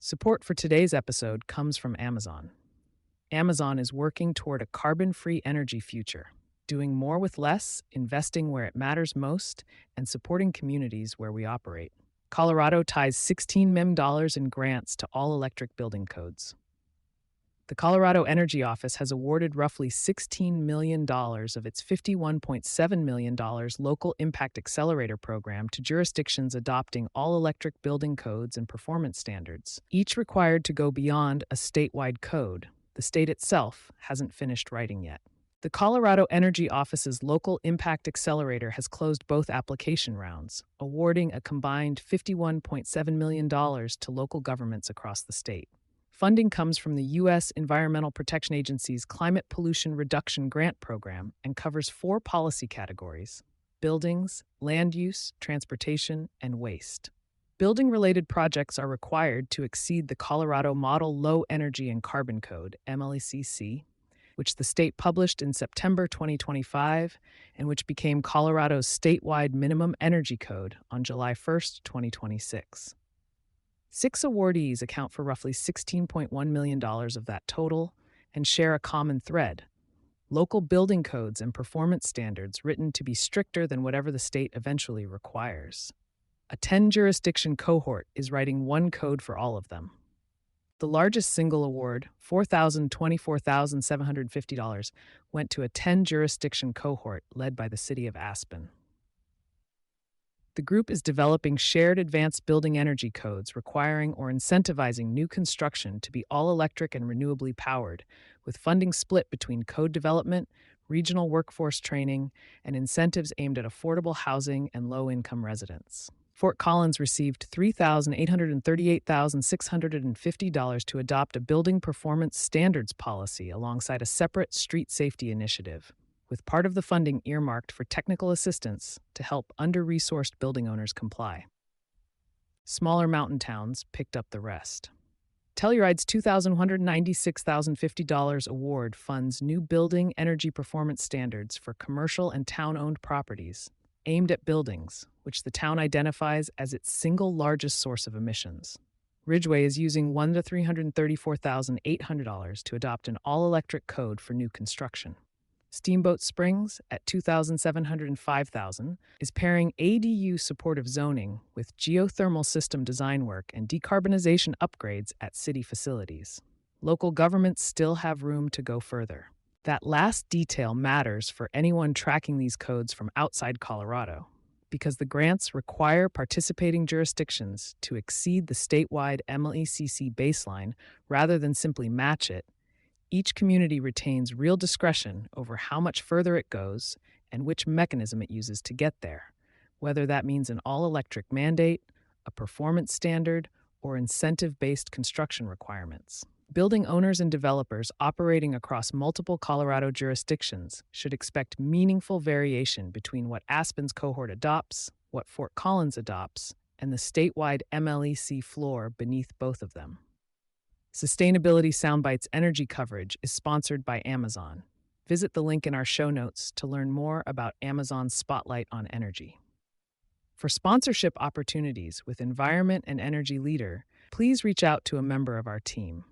Support for today's episode comes from Amazon. Amazon is working toward a carbon-free energy future, doing more with less, investing where it matters most, and supporting communities where we operate. Colorado ties $16 million in grants to all-electric building codes. The Colorado Energy Office has awarded roughly $16 million of its $51.7 million Local IMPACT Accelerator program to jurisdictions adopting all-electric building codes and performance standards, each required to go beyond a statewide code. The state itself hasn't finished writing yet. The Colorado Energy Office's Local IMPACT Accelerator has closed both application rounds, awarding a combined $51.7 million to local governments across the state. Funding comes from the U.S. Environmental Protection Agency's Climate Pollution Reduction Grant Program and covers 4 policy categories: buildings, land use, transportation, and waste. Building-related projects are required to exceed the Colorado Model Low Energy and Carbon Code, MLECC, which the state published in September 2025 and which became Colorado's statewide minimum energy code on July 1, 2026. 6 awardees account for roughly $16.1 million of that total and share a common thread: local building codes and performance standards written to be stricter than whatever the state eventually requires. A 10-jurisdiction cohort is writing one code for all of them. The largest single award, $24,750, went to a 10-jurisdiction cohort led by the city of Aspen. The group is developing shared advanced building energy codes requiring or incentivizing new construction to be all-electric and renewably powered, with funding split between code development, regional workforce training, and incentives aimed at affordable housing and low-income residents. Fort Collins received $3,838,650 to adopt a building performance standards policy alongside a separate street safety initiative, with part of the funding earmarked for technical assistance to help under-resourced building owners comply. Smaller mountain towns picked up the rest. Telluride's $2,196,050 award funds new building energy performance standards for commercial and town-owned properties, aimed at buildings, which the town identifies as its single largest source of emissions. Ridgway is using $1 to $334,800 to adopt an all-electric code for new construction. Steamboat Springs, at $2,705,000, is pairing ADU supportive zoning with geothermal system design work and decarbonization upgrades at city facilities. Local governments still have room to go further. That last detail matters for anyone tracking these codes from outside Colorado, because the grants require participating jurisdictions to exceed the statewide MLECC baseline rather than simply match it. Each community retains real discretion over how much further it goes and which mechanism it uses to get there, whether that means an all-electric mandate, a performance standard, or incentive-based construction requirements. Building owners and developers operating across multiple Colorado jurisdictions should expect meaningful variation between what Aspen's cohort adopts, what Fort Collins adopts, and the statewide MLEC floor beneath both of them. Sustainability Soundbites Energy coverage is sponsored by Amazon. Visit the link in our show notes to learn more about Amazon's spotlight on energy. For sponsorship opportunities with Environment and Energy Leader, please reach out to a member of our team.